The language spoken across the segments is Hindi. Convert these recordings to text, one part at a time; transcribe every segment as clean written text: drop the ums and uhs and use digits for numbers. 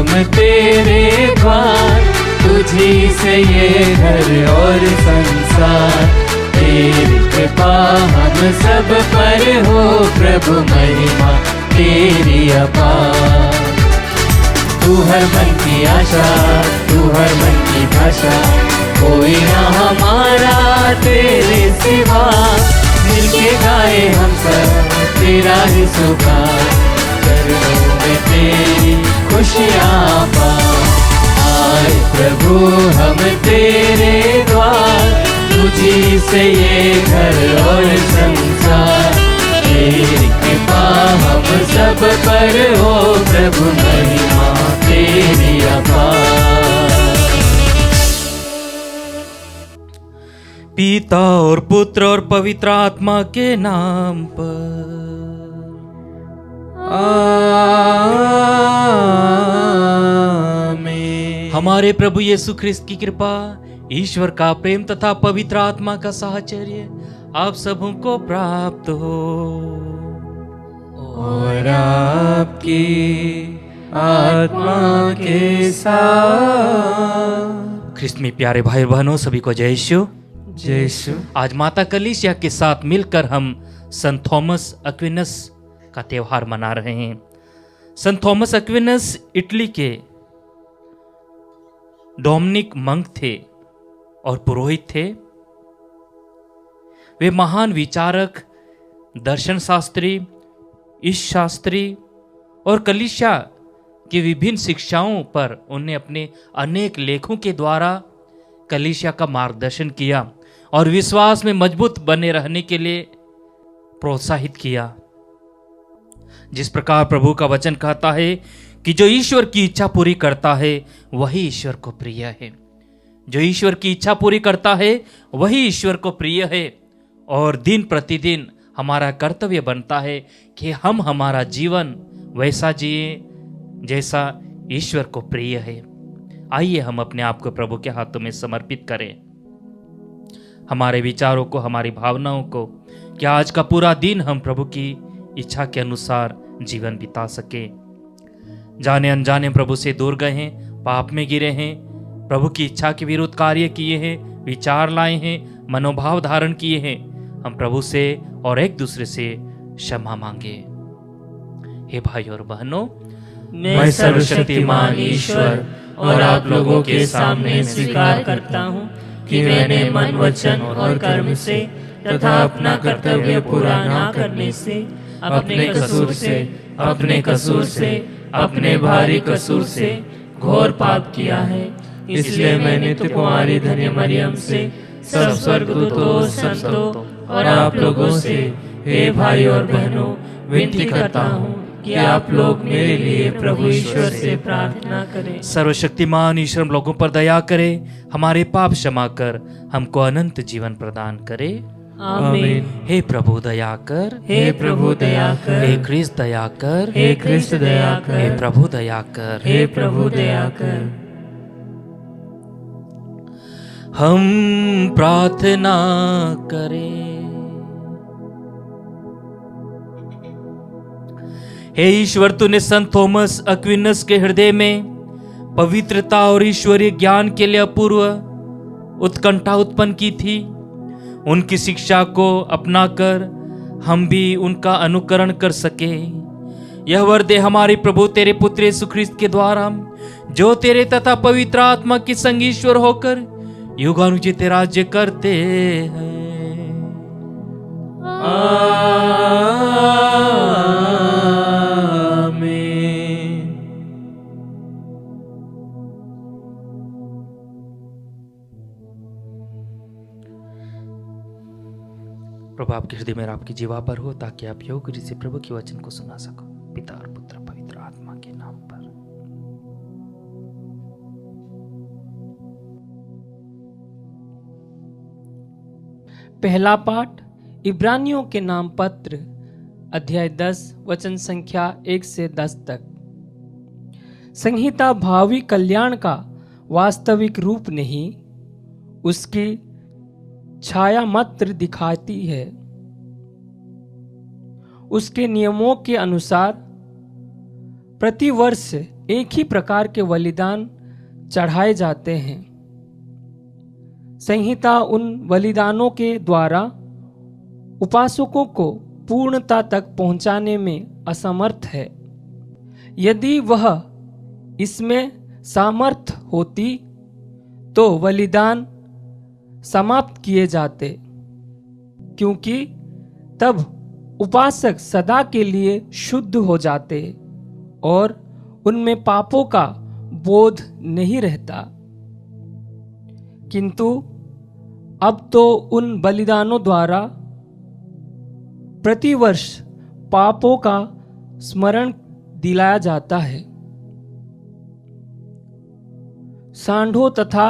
हम तेरे द्वार, तुझी से ये घर और संसार। तेरी कृपा हम सब पर हो प्रभु, महिमा तेरी अपार। तू हर मन की आशा, तू हर मन की भाषा, कोई ना हमारा तेरे सिवा। मिलके गाए हम सब तेरा ही सुभान, चरणों में तेरी खुशियाँ पा। आए प्रभु हम तेरे द्वार, तुझी से ये घर और संसार। तेरी कृपा हम सब पर हो प्रभु, महिमा तेरी अपार। पिता और पुत्र और पवित्र आत्मा के नाम पर आमीन। हमारे प्रभु यीशु ख्रिस्त की कृपा, ईश्वर का प्रेम तथा पवित्र आत्मा का साहचर्य आप सबको प्राप्त हो और आपकी आत्मा के साथ। ख्रिस्त में प्यारे भाई बहनों, सभी को जय यीशु। जय यीशु। आज माता कलीसिया के साथ मिलकर हम संत थॉमस एक्विनस का त्योहार मना रहे हैं। संत थॉमस एक्विनस इटली के डोमिनिक मंक थे और पुरोहित थे। वे महान विचारक, दर्शन शास्त्री, ईश शास्त्री और कलीसिया की विभिन्न शिक्षाओं पर उन्हें अपने अनेक लेखों के द्वारा कलीसिया का मार्गदर्शन किया और विश्वास में मजबूत बने रहने के लिए प्रोत्साहित किया। जिस प्रकार प्रभु का वचन कहता है कि जो ईश्वर की इच्छा पूरी करता है वही ईश्वर को प्रिय है। जो ईश्वर की इच्छा पूरी करता है वही ईश्वर को प्रिय है। और दिन प्रतिदिन हमारा कर्तव्य बनता है कि हम हमारा जीवन वैसा जिए जैसा ईश्वर को प्रिय है। आइए हम अपने आप को प्रभु के हाथों में समर्पित करें, हमारे विचारों को, हमारी भावनाओं को, कि आज का पूरा दिन हम प्रभु की इच्छा के अनुसार जीवन बिता सके। जाने अनजाने प्रभु से दूर गए हैं, पाप में गिरे हैं, प्रभु की इच्छा के विरुद्ध कार्य किए हैं, विचार लाए हैं, मनोभाव धारण किए हैं। हम प्रभु से और एक दूसरे से क्षमा मांगे। हे भाई और बहनों, मैं सर्वशक्तिमान ईश्वर और आप लोगों के सामने स्वीकार करता हूँ कि मैंने मन, वचन और कर्म से तथा अपना कर्तव्य पूरा न करने से, अपने कसूर से, अपने भारी कसूर से घोर पाप किया है। इसलिए मैंने तुम्हारी धन्य मरियम से, सब स्वर्गदूतों, संतों और आप लोगों से, हे भाई और बहनों, विनती करता हूँ कि आप लोग मेरे लिए प्रभु ईश्वर से प्रार्थना करें। सर्वशक्तिमान ईश्वर हम लोगों पर दया करे, हमारे पाप क्षमा कर हमको अनंत जीवन प्रदान करे। आमीन। हे प्रभु दया कर, हे प्रभु दया कर, हे ख्रिस्त दया कर, हे ख्रिस्त दया कर, हे प्रभु दया कर, हे प्रभु दया कर। हम प्रार्थना करें। हे ईश्वर, तूने संत थॉमस एक्विनस के हृदय में पवित्रता और ईश्वरीय ज्ञान के लिए अपूर्व उत्कंठा उत्पन्न की थी। उनकी शिक्षा को अपनाकर हम भी उनका अनुकरण कर सके। यह वर दे हमारे प्रभु तेरे पुत्र यीशु ख्रिस्त के द्वारा, जो तेरे तथा पवित्र आत्मा के संग ईश्वर होकर युगानुचित राज्य करते हैं। आमीन। प्रभु आपके हृदय में, आपकी जीवा पर हो, ताकि आप योग्य रीति से प्रभु के वचन को सुना सको। पिता और पुत्र पवित्र आत्मा के नाम पर। पहला पाठ इब्रानियों के नाम पत्र अध्याय 10 वचन संख्या 1 से 10 तक। संहिता भावी कल्याण का वास्तविक रूप नहीं, उसकी छाया मात्र दिखाती है। उसके नियमों के अनुसार प्रतिवर्ष एक ही प्रकार के बलिदान चढ़ाए जाते हैं। संहिता उन बलिदानों के द्वारा उपासकों को पूर्णता तक पहुंचाने में असमर्थ है। यदि वह इसमें सामर्थ होती तो बलिदान समाप्त किए जाते, क्योंकि तब उपासक सदा के लिए शुद्ध हो जाते और उनमें पापों का बोध नहीं रहता। किंतु अब तो उन बलिदानों द्वारा प्रतिवर्ष पापों का स्मरण दिलाया जाता है। सांडों तथा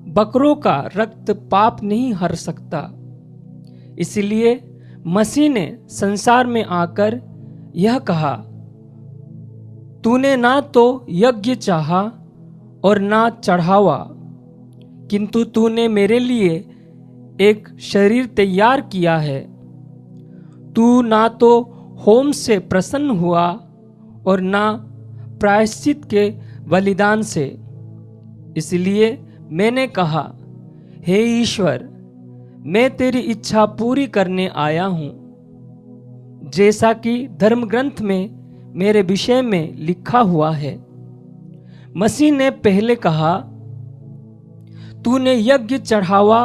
बकरों का रक्त पाप नहीं हर सकता, इसलिए मसीह ने संसार में आकर यह कहा, तूने ना तो यज्ञ चाहा और ना चढ़ावा, किंतु तूने मेरे लिए एक शरीर तैयार किया है। तू ना तो होम से प्रसन्न हुआ और ना प्रायश्चित के बलिदान से। इसलिए मैंने कहा, हे ईश्वर, मैं तेरी इच्छा पूरी करने आया हूं, जैसा कि धर्म ग्रंथ में मेरे विषय में लिखा हुआ है। मसीह ने पहले कहा, तूने यज्ञ चढ़ावा,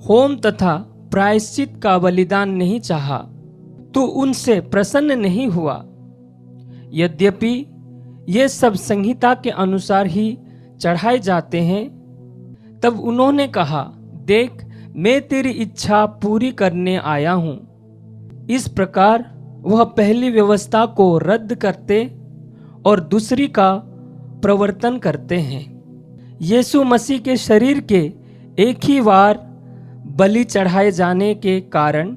होम तथा प्रायश्चित का बलिदान नहीं चाहा, तू उनसे प्रसन्न नहीं हुआ। यद्यपि ये सब संहिता के अनुसार ही चढ़ाए जाते हैं, तब उन्होंने कहा, देख, मैं तेरी इच्छा पूरी करने आया हूं। इस प्रकार वह पहली व्यवस्था को रद्द करते और दूसरी का प्रवर्तन करते हैं। यीशु मसीह के शरीर के एक ही बार बलि चढ़ाए जाने के कारण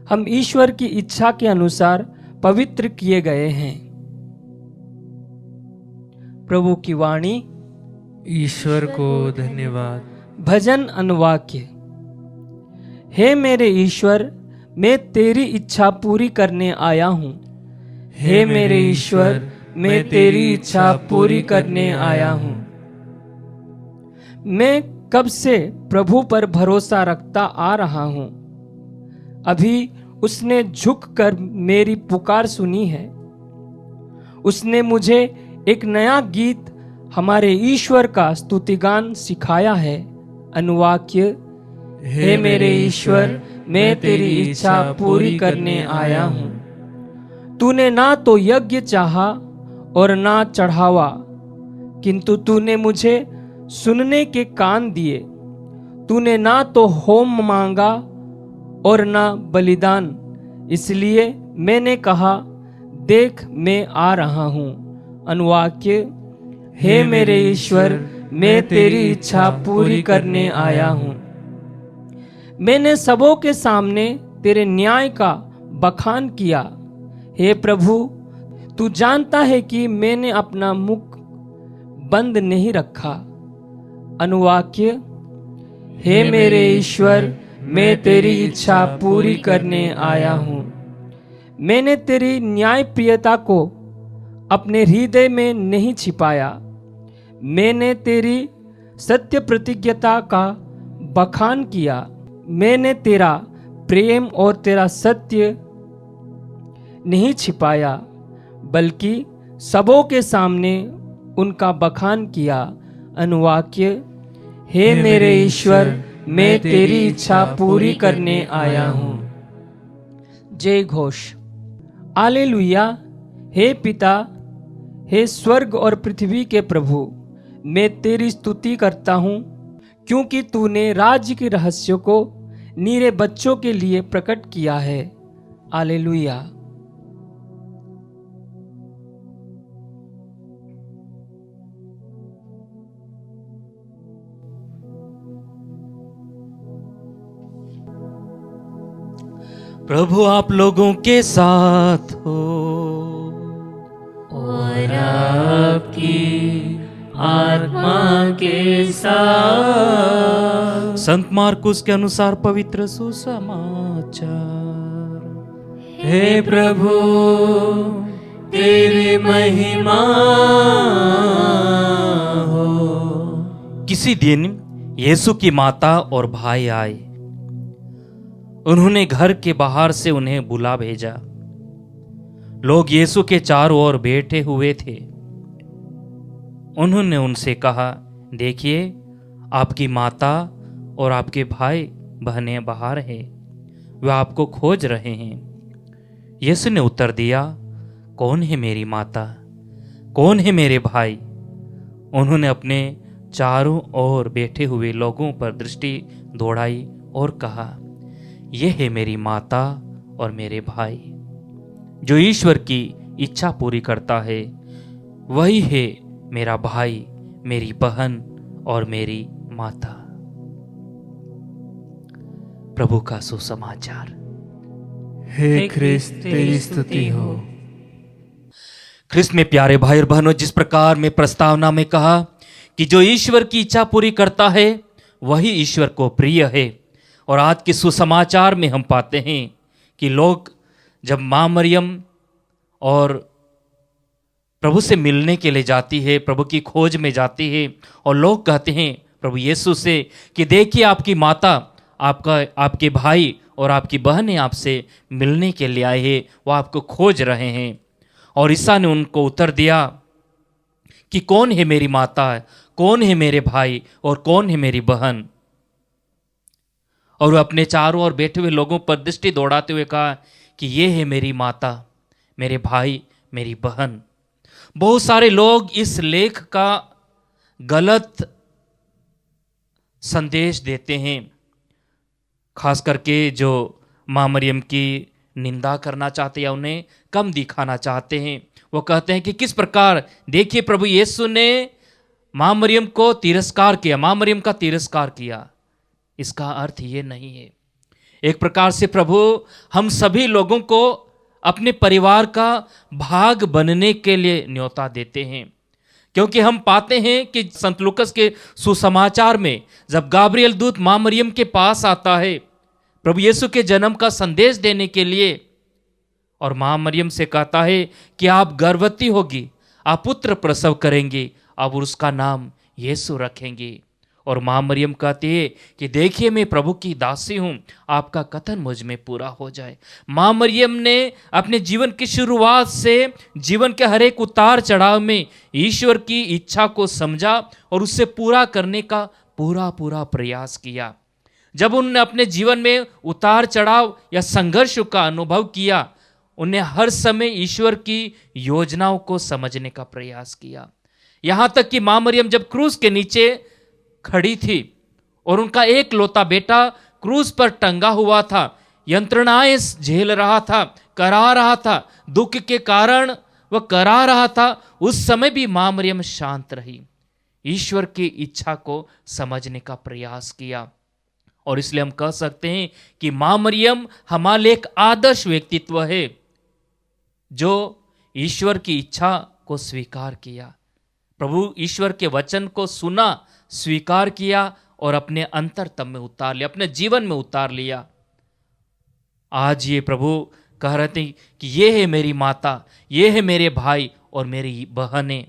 हम ईश्वर की इच्छा के अनुसार पवित्र किए गए हैं। प्रभु की वाणी। ईश्वर को धन्यवाद। भजन अनुवाक्य। हे मेरे ईश्वर, मैं तेरी इच्छा पूरी करने आया हूँ। हे मेरे ईश्वर, मैं तेरी इच्छा पूरी करने आया हूँ। मैं कब से प्रभु पर भरोसा रखता आ रहा हूँ। अभी उसने झुककर मेरी पुकार सुनी है। उसने मुझे एक नया गीत हमारे ईश्वर का स्तुतिगान सिखाया है। अनुवाक्य। हे मेरे ईश्वर, मैं तेरी इच्छा पूरी करने आया हूँ। तूने ना तो यज्ञ चाहा और ना चढ़ावा, किंतु तूने मुझे सुनने के कान दिए। तूने ना तो होम मांगा और ना बलिदान, इसलिए मैंने कहा, देख, मैं आ रहा हूँ। अनुवाक्य। हे मेरे ईश्वर, मैं तेरी इच्छा पूरी करने आया हूँ। मैंने सबों के सामने तेरे न्याय का बखान किया। हे प्रभु, तू जानता है कि मैंने अपना मुख बंद नहीं रखा। अनुवाक्य। हे मेरे ईश्वर, मैं तेरी इच्छा पूरी करने आया हूँ। मैंने तेरी न्यायप्रियता को अपने हृदय में नहीं छिपाया। मैंने तेरी सत्य प्रतिज्ञता का बखान किया। मैंने तेरा प्रेम और तेरा सत्य नहीं छिपाया, बल्कि सबों के सामने उनका बखान किया। अनुवाक्य। हे मेरे ईश्वर, मैं तेरी इच्छा पूरी करने आया हूँ। जय घोष। हालेलुया। हे पिता, हे स्वर्ग और पृथ्वी के प्रभु, मैं तेरी स्तुति करता हूँ, क्योंकि तूने राज्य के रहस्यों को नीरे बच्चों के लिए प्रकट किया है। हालेलुया। प्रभु आप लोगों के साथ हो और आपकी आत्मा के साथ। संत मार्कुस के अनुसार पवित्र सुसमाचार। हे प्रभु, तेरी महिमा हो। किसी दिन यीशु की माता और भाई आए। उन्होंने घर के बाहर से उन्हें बुला भेजा। लोग यीशु के चारों ओर बैठे हुए थे। उन्होंने उनसे कहा, देखिए, आपकी माता और आपके भाई बहनें बाहर हैं, वे आपको खोज रहे हैं। यीशु ने उत्तर दिया, कौन है मेरी माता, कौन है मेरे भाई? उन्होंने अपने चारों ओर बैठे हुए लोगों पर दृष्टि दौड़ाई और कहा, यह है मेरी माता और मेरे भाई। जो ईश्वर की इच्छा पूरी करता है वही है मेरा भाई, मेरी बहन और मेरी माता। प्रभु का सुसमाचार। हे ख्रिस्त, तेरी स्तुति हो। ख्रिस्त में प्यारे भाई और बहनों, जिस प्रकार में प्रस्तावना में कहा कि जो ईश्वर की इच्छा पूरी करता है वही ईश्वर को प्रिय है, और आज के सुसमाचार में हम पाते हैं कि लोग जब मां मरियम और प्रभु से मिलने के लिए जाती है, प्रभु की खोज में जाती है, और लोग कहते हैं प्रभु यीशु से कि देखिए, आपकी माता, आपके भाई और आपकी बहनें आपसे मिलने के लिए आए हैं, वो आपको खोज रहे हैं। और ईसा ने उनको उत्तर दिया कि कौन है मेरी माता, कौन है मेरे भाई और कौन है मेरी बहन? और वो अपने चारों ओर बैठे हुए लोगों पर दृष्टि दौड़ाते हुए कहा कि ये है मेरी माता, मेरे भाई, मेरी बहन। बहुत सारे लोग इस लेख का गलत संदेश देते हैं, खास करके जो मां मरियम की निंदा करना चाहते हैं या उन्हें कम दिखाना चाहते हैं। वो कहते हैं कि किस प्रकार, देखिए, प्रभु यीशु ने मां मरियम को तिरस्कार किया, मां मरियम का तिरस्कार किया। इसका अर्थ ये नहीं है। एक प्रकार से प्रभु हम सभी लोगों को अपने परिवार का भाग बनने के लिए न्योता देते हैं, क्योंकि हम पाते हैं कि संत लूकस के सुसमाचार में जब गाब्रियल दूत मां मरियम के पास आता है प्रभु यीशु के जन्म का संदेश देने के लिए, और मां मरियम से कहता है कि आप गर्भवती होगी, आप पुत्र प्रसव करेंगे, अब उसका नाम यीशु रखेंगे। और मां मरियम कहती है कि देखिए, मैं प्रभु की दासी हूं, आपका कथन मुझ में पूरा हो जाए। मां मरियम ने अपने जीवन की शुरुआत से जीवन के हर एक उतार चढ़ाव में ईश्वर की इच्छा को समझा और उससे पूरा करने का पूरा प्रयास किया। जब उन्होंने अपने जीवन में उतार चढ़ाव या संघर्ष का अनुभव किया, उन्हें हर समय ईश्वर की योजनाओं को समझने का प्रयास किया। यहां तक कि मां मरियम जब क्रूस के नीचे खड़ी थी और उनका एक लौता बेटा क्रूस पर टंगा हुआ था, यंत्रणाएं झेल रहा था, करा रहा था, दुख के कारण वह करा रहा था, उस समय भी मां मरियम शांत रही, ईश्वर की इच्छा को समझने का प्रयास किया। और इसलिए हम कह सकते हैं कि मां मरियम हमारे लिए एक आदर्श व्यक्तित्व है जो ईश्वर की इच्छा को स्वीकार किया, प्रभु ईश्वर के वचन को सुना, स्वीकार किया और अपने अंतरतम में उतार लिया, अपने जीवन में उतार लिया। आज ये प्रभु कह रहे थे कि ये है मेरी माता, ये है मेरे भाई और मेरी बहनें।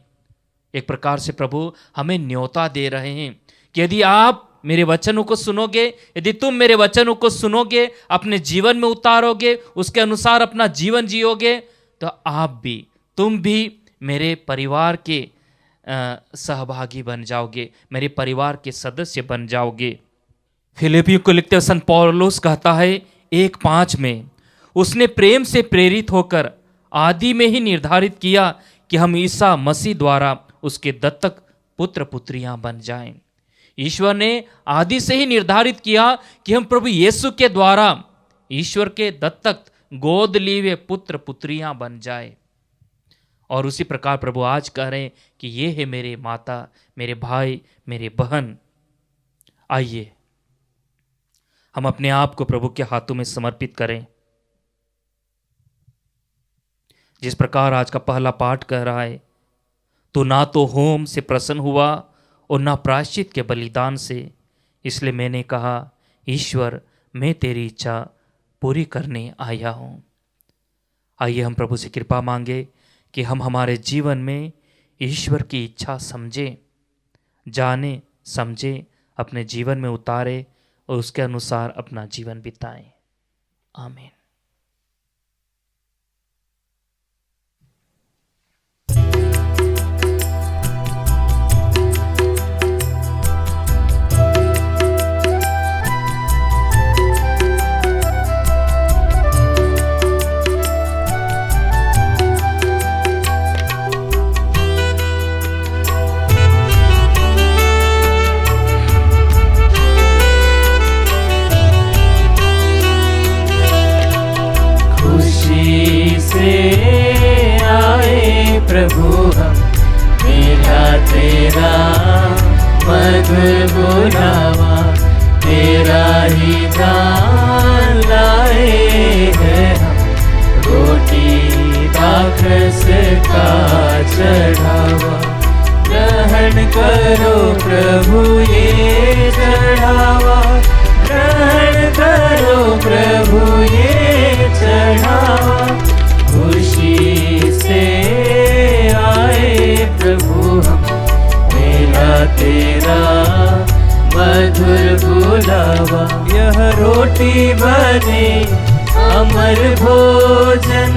एक प्रकार से प्रभु हमें न्योता दे रहे हैं कि यदि आप मेरे वचनों को सुनोगे, यदि तुम मेरे वचनों को सुनोगे, अपने जीवन में उतारोगे, उसके अनुसार अपना जीवन जियोगे, तो आप भी, तुम भी मेरे परिवार के सहभागी बन जाओगे, मेरे परिवार के सदस्य बन जाओगे। फिलिपियों को लिखते संत पौलुस कहता है 1:5 में, उसने प्रेम से प्रेरित होकर आदि में ही निर्धारित किया कि हम ईसा मसीह द्वारा उसके दत्तक पुत्र पुत्रियां बन जाएं। ईश्वर ने आदि से ही निर्धारित किया कि हम प्रभु यीशु के द्वारा ईश्वर के दत्तक गोद लिए हुए पुत्र पुत्रियां बन जाए। और उसी प्रकार प्रभु आज कह रहे हैं कि ये है मेरे माता, मेरे भाई, मेरे बहन। आइए हम अपने आप को प्रभु के हाथों में समर्पित करें। जिस प्रकार आज का पहला पाठ कह रहा है, तो ना तो होम से प्रसन्न हुआ और ना प्रायश्चित के बलिदान से, इसलिए मैंने कहा ईश्वर, मैं तेरी इच्छा पूरी करने आया हूं। आइए हम प्रभु से कृपा मांगे कि हम हमारे जीवन में ईश्वर की इच्छा समझें, जाने समझे, अपने जीवन में उतारे और उसके अनुसार अपना जीवन बिताएं। आमीन। प्रभु हम मेरा तेरा मधुर बुलावा, तेरा ही दान लाए हैं हम, रोटी दाखरस का चढ़ावा। ग्रहण करो प्रभु ये चढ़ावा, ग्रहण करो प्रभु ये चढ़ावा। खुशी से प्रभु हम मेरा तेरा मधुर बुलावा। यह रोटी बने अमर भोजन,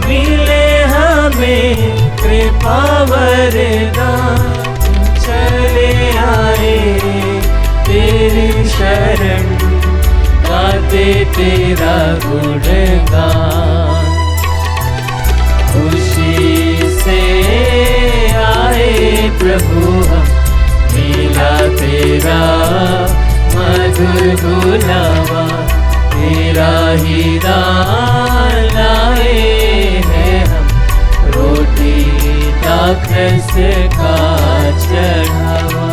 मिले हमें कृपा वरदान। चले आए तेरी शरण, गाते तेरा गुणगान। खुशी से आए प्रभु हम मिला तेरा मधुर बुलावा, तेरा ही दान लाए हैं हम, रोटी दाखरस का चढ़ावा।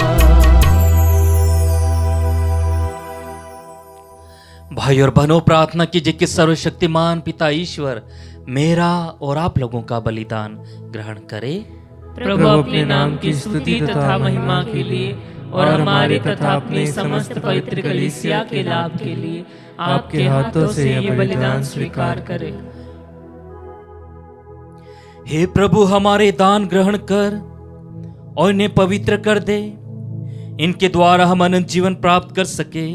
भाई और बहनों, प्रार्थना कीजिए कि सर्वशक्तिमान पिता ईश्वर मेरा और आप लोगों का बलिदान ग्रहण करे। प्रभु अपने नाम की स्तुति तथा महिमा के लिए और हमारे तथा अपने समस्त पवित्र कलीसिया के लाभ के लिए आपके हाथों से ये बलिदान स्वीकार करे। हे प्रभु, हमारे दान ग्रहण कर और इन्हें पवित्र कर दे, इनके द्वारा हम अनंत जीवन प्राप्त कर सके।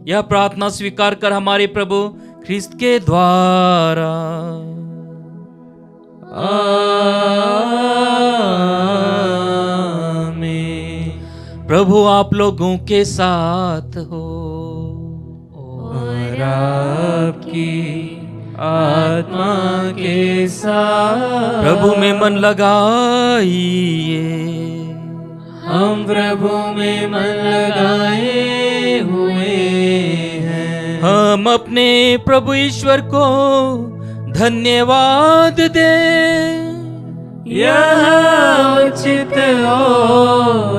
यह प्रार्थना स्वीकार कर हमारे प्रभु ख्रिस्त के द्वारा। आमीन। प्रभु आप लोगों के साथ हो और आपकी आत्मा के साथ। प्रभु में मन लगाइए, हम प्रभु में मन लगाए हुए हैं। हम अपने प्रभु ईश्वर को धन्यवाद दें। यह उचित और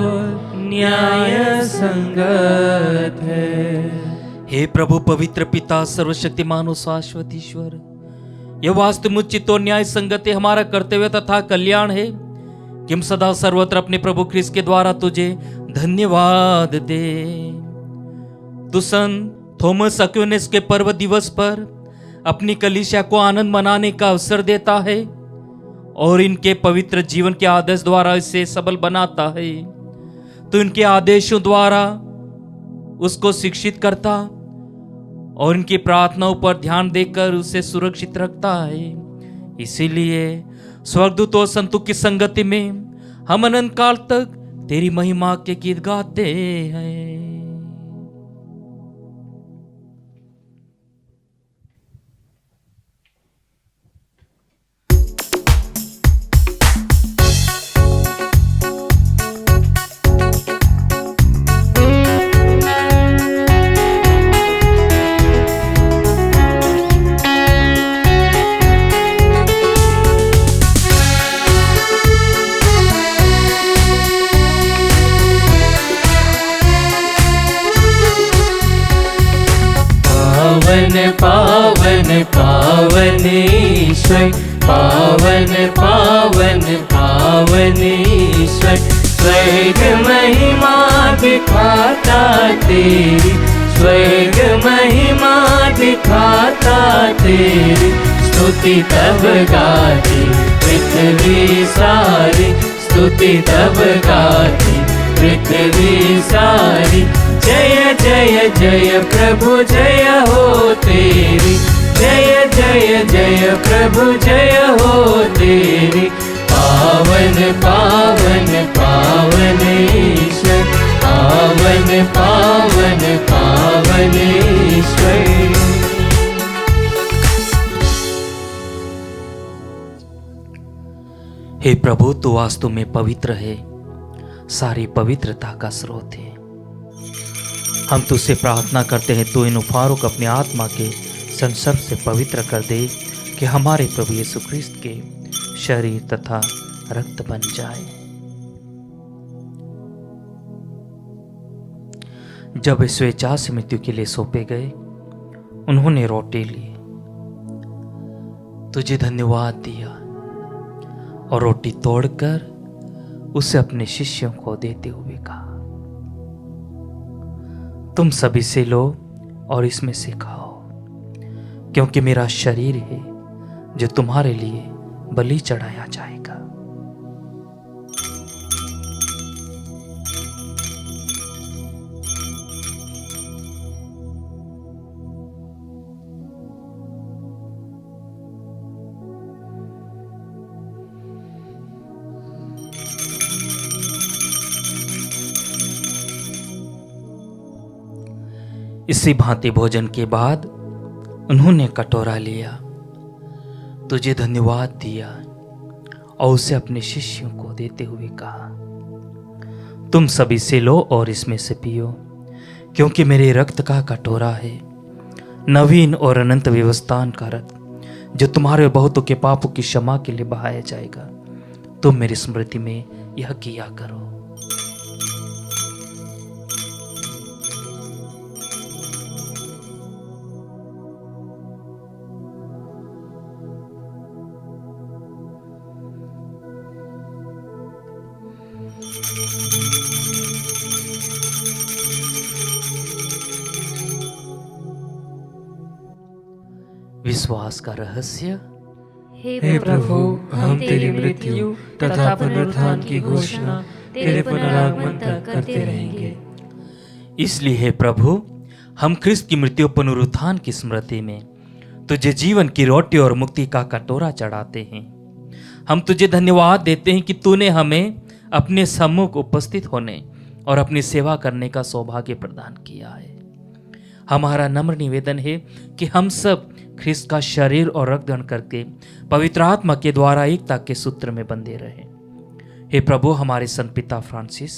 न्याय संगत है। हे प्रभु पवित्र पिता सर्वशक्तिमान और शाश्वत ईश्वर, यह वास्तव उचित और न्याय संगत है, हमारा कर्तव्य तथा कल्याण है कि हम सदा सर्वत्र अपने प्रभु ख्रिस्त के द्वारा तुझे धन्यवाद दे। तू संत थॉमस एक्विनास के पर्व दिवस पर अपनी कलीसिया को आनंद मनाने का अवसर देता है और इनके पवित्र जीवन के आदेश द्वारा इसे सबल बनाता है। तो इनके आदेशों द्वारा उसको शिक्षित करता और इनकी प्रार्थनाओं पर ध्यान देकर उसे सुरक्षित रखता है। इसीलिए स्वर्गदूत और संतों की संगति में हम अनंत काल तक तेरी महिमा के गीत गाते हैं। पावन पावन ईश्वर, पावन पावन पावन ईश्वर, स्वर्ग महिमा दिखाता तेरी, स्वर्ग महिमा दिखाता तेरी। स्तुति तब गाती पृथ्वी सारी, स्तुति तब गाती पृथ्वी सारी। जय जय जय प्रभु जय हो तेरी, जय जय जय प्रभु जय हो तेरी। पावन पावन पावन ईश्वर, पावन पावन पावन ईश्वर। हे प्रभु, तू वास्तव में पवित्र है, सारी पवित्रता का स्रोत है। हम तुझसे प्रार्थना करते हैं, तू इन उपहारों को अपनी आत्मा के संसर्ग से पवित्र कर दे कि हमारे प्रभु यीशु ख्रिस्त के शरीर तथा रक्त बन जाए। जब वे स्वेच्छा से मृत्यु के लिए सौंपे गए, उन्होंने रोटी ली, तुझे धन्यवाद दिया और रोटी तोड़कर उसे अपने शिष्यों को देते हुए कहा, तुम सभी से लो और इसमें से खाओ, क्योंकि मेरा शरीर है जो तुम्हारे लिए बलि चढ़ाया जाएगा। इसी भांति भोजन के बाद उन्होंने कटोरा लिया, तुझे धन्यवाद दिया और उसे अपने शिष्यों को देते हुए कहा, तुम सभी से लो और इसमें से पियो, क्योंकि मेरे रक्त का कटोरा है, नवीन और अनंत व्यवस्थान का रक्त, जो तुम्हारे बहुतों के पापों की क्षमा के लिए बहाया जाएगा। तुम मेरी स्मृति में यह किया करो। विश्वास का रहस्य। हे प्रभु, हम तेरी मृत्यु तथा पुनरुत्थान की घोषणा तेरे पुनरागमन तक करते रहेंगे। इसलिए हे प्रभु, हम ख्रिस्त की मृत्यु पुनरुत्थान की स्मृति में तुझे जीवन की रोटी और मुक्ति का कटोरा चढ़ाते हैं। हम तुझे धन्यवाद देते हैं कि तूने हमें अपने सम्मुख उपस्थित होने और अपनी सेवा करने का सौभाग्य प्रदान किया है। हमारा नम्र निवेदन है कि हम सब ख्रिस्त का शरीर और रक्त ग्रहण करके पवित्र आत्मा के द्वारा एकता के सूत्र में बंधे रहें। हे प्रभु, हमारे संत पिता फ्रांसिस,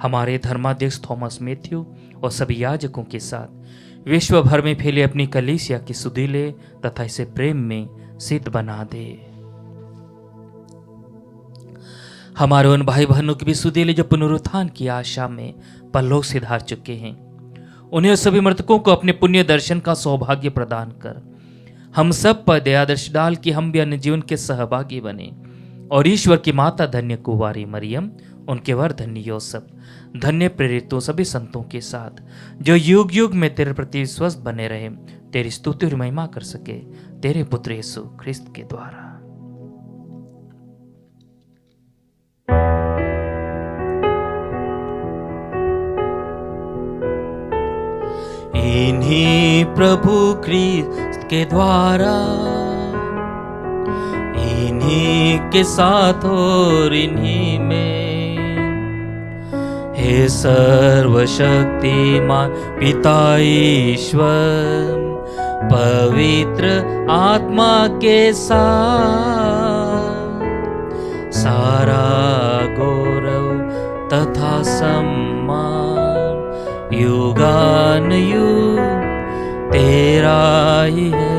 हमारे धर्माध्यक्ष थॉमस मैथ्यू और सभी याजकों के साथ विश्व भर में फैले अपनी कलीसिया की सुधीले तथा इसे प्रेम में सिद्ध बना दे। हमारे उन भाई बहनों की भी सुधीले जो पुनरुत्थान की आशा में परलोक से धार चुके हैं, उन्हें सभी मृतकों को अपने पुण्य दर्शन का सौभाग्य प्रदान कर हम सब पर दयादर्श डाल कि हम भी अन्य जीवन के सहभागी बने और ईश्वर की माता धन्य कुंवारी मरियम, उनके वर धन्य योसेफ, धन्य प्रेरितों सभी संतों के साथ जो युग युग में तेरे प्रति स्वस्थ बने रहे, तेरी स्तुति और महिमा कर सके तेरे पुत्र यीशु ख्रिस्त के द्वारा। इन्हीं प्रभु ख्रिस्त के द्वारा, इन्हीं के साथ और इन्हीं में, हे सर्वशक्तिमान पिता ईश्वर, पवित्र आत्मा के साथ सारा गौरव तथा सम्मान युगान युग तेरा ही है।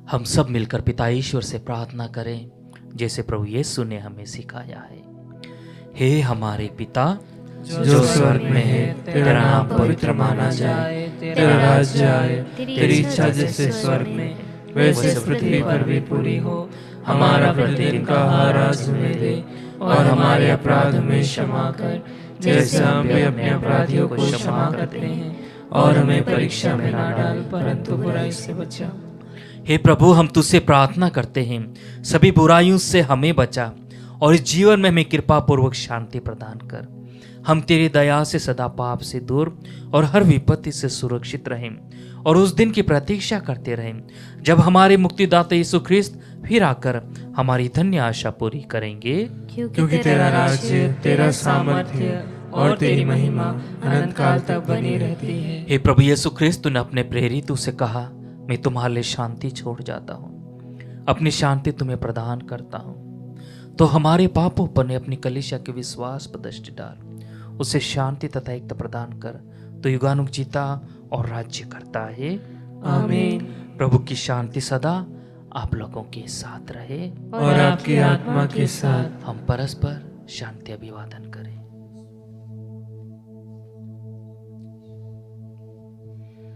हम सब मिलकर पिता ईश्वर से प्रार्थना करें जैसे प्रभु यीशु ने हमें सिखाया है। हे हमारे पिता जो स्वर्ग में है, तेरा नाम पवित्र माना जाए, तेरा राज्य आए, तेरी इच्छा जैसे स्वर्ग में वैसे पृथ्वी पर भी पूरी हो। हमारा प्रतिदिन का आहार आज हमें दे, और हमारे अपराध हमें क्षमा कर जैसे हम भी अपने अपराधियों को क्षमा करते हैं, और हमें परीक्षा में ना डाल परंतु बुराई से बचा। हे प्रभु, हम तुझसे प्रार्थना करते हैं, सभी बुराइयों से हमें बचा और इस जीवन में हमें कृपा पूर्वक शांति प्रदान कर। हम तेरी दया से सदा पाप से दूर और हर विपत्ति से सुरक्षित रहें और उस दिन की प्रतीक्षा करते रहें जब हमारे मुक्तिदाता यीशु ख्रिस्त फिर आकर हमारी धन्य आशा पूरी करेंगे। क्योंकि तेरा राज्य, तेरा सामर्थ्य और तेरी महिमा अनंत काल तक बनी रहती है। हे प्रभु यीशु ख्रिस्त, तूने अपने प्रेरितों से कहा, मैं तुम्हारे लिए शांति छोड़ जाता हूँ, अपनी शांति तुम्हें प्रदान करता हूँ। तो हमारे पापों पर ने अपनी कलीसिया के विश्वास पर दृष्टि डाल, उसे शांति तथा एकता प्रदान कर। तो युगानुग जीता और राज्य करता है। आमीन। प्रभु की शांति सदा आप लोगों के साथ रहे और आपकी आत्मा के साथ। हम परस्पर शांति अभिवादन करें।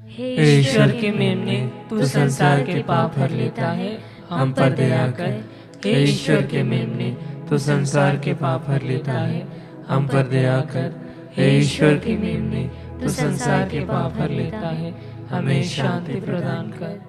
हे ईश्वर के मेमने, तू संसार के पाप हर लेता है, हम पर दया कर। हे ईश्वर के मेमने, तू संसार के पाप हर लेता है, हम पर दया कर। हे ईश्वर के मेमने, तू संसार के पाप हर लेता है, हमें शांति प्रदान कर।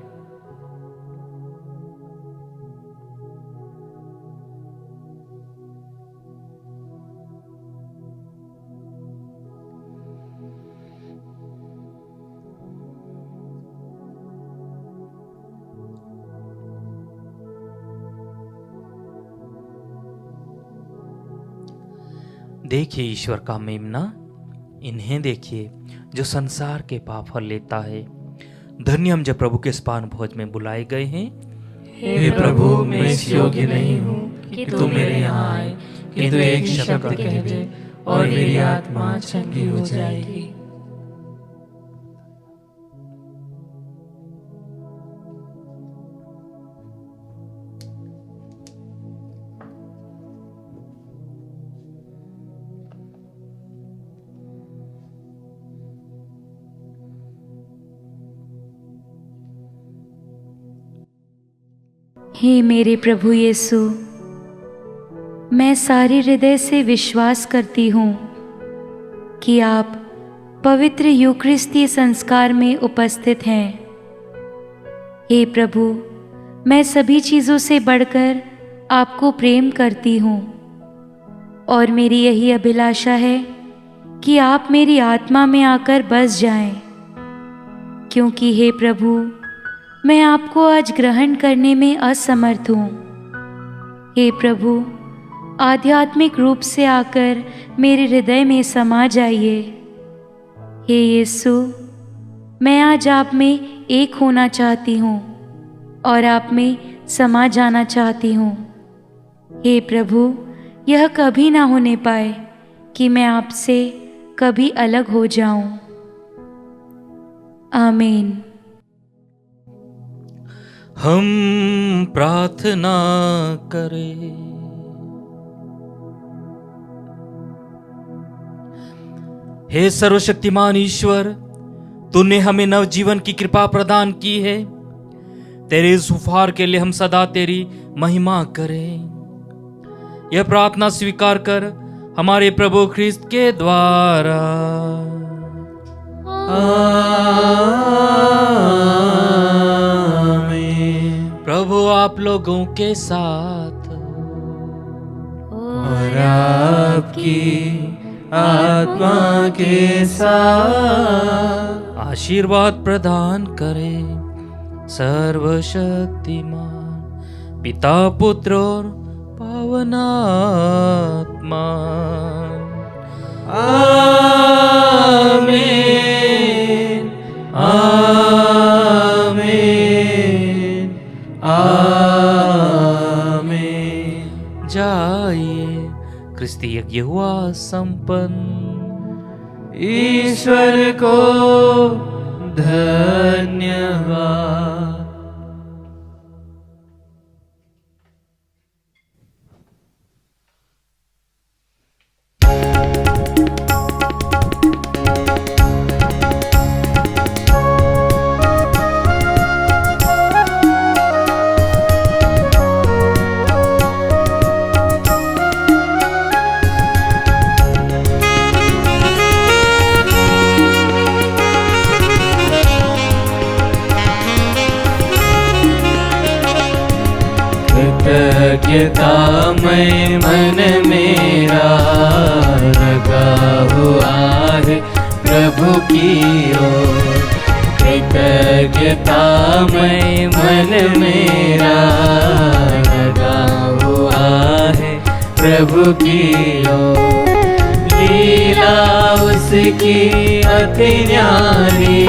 देखिए ईश्वर का मेमना, इन्हें देखिए जो संसार के पाप हर लेता है। धन्य हम जब प्रभु के स्पान भोज में बुलाए गए हैं। हे प्रभु, मैं इस योग्य नहीं हूँ कि तू मेरे यहाँ आए, किंतु एक शब्द कह दे और मेरी आत्मा चंगी हो जाएगी। हे मेरे प्रभु यीशु, मैं सारे हृदय से विश्वास करती हूँ कि आप पवित्र यूकरिस्तीय संस्कार में उपस्थित हैं। हे प्रभु, मैं सभी चीज़ों से बढ़कर आपको प्रेम करती हूँ और मेरी यही अभिलाषा है कि आप मेरी आत्मा में आकर बस जाएं, क्योंकि हे प्रभु, मैं आपको आज ग्रहण करने में असमर्थ हूँ। हे प्रभु, आध्यात्मिक रूप से आकर मेरे हृदय में समा जाइए। हे यीशु, मैं आज आप में एक होना चाहती हूँ और आप में समा जाना चाहती हूँ। हे प्रभु, यह कभी ना होने पाए कि मैं आपसे कभी अलग हो जाऊं। आमीन। हम प्रार्थना करें। हे सर्वशक्तिमान ईश्वर, तूने हमें नवजीवन की कृपा प्रदान की है। तेरे इस उपहार के लिए हम सदा तेरी महिमा करें। यह प्रार्थना स्वीकार कर हमारे प्रभु ख्रिस्त के द्वारा। प्रभु आप लोगों के साथ और आपकी आत्मा के साथ आशीर्वाद प्रदान करे। सर्वशक्तिमान पिता, पुत्र और पावन आत्मा। आमीन, आमीन, आमीन। जाइए, क्रिस्ती यज्ञ हुआ संपन्न। ईश्वर को धन्यवाद। कृतज्ञतामय मन मेरा लगा हुआ है प्रभु की ओर। कृतज्ञतामय मन मेरा लगा हुआ है प्रभु की ओर। लीला उसकी अति न्यारी,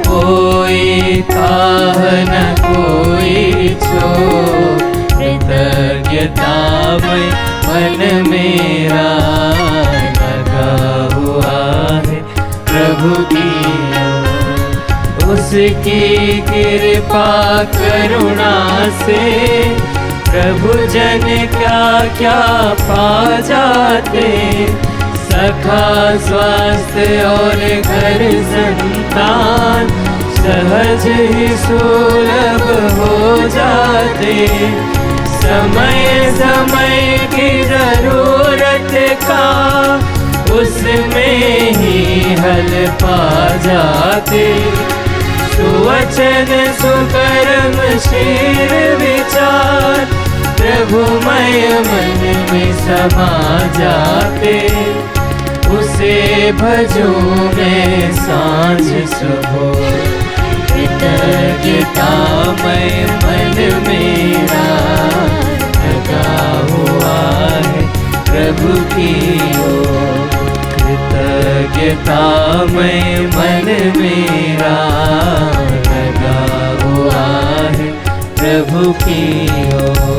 कोई ताह न कोई छोर। कृतज्ञतामय मन मेरा लगा हुआ है प्रभु की ओर। उसकी कृपा करुणा से प्रभु जन क्या क्या पा जाते। सखा स्वास्थ्य और घर संतान सहज ही सुलभ हो जाते। समय समय की जरूरत का उसमें ही हल पा जाते। सुवचन सुकर्मशील विचार प्रभुमय मन में समा जाते। उसे भजूं मैं सांझ सुबह। कृतज्ञतामय मन मेरा लगा हुआ है प्रभु की ओर। कृतज्ञतामय मन मेरा लगा हुआ है प्रभु की ओर।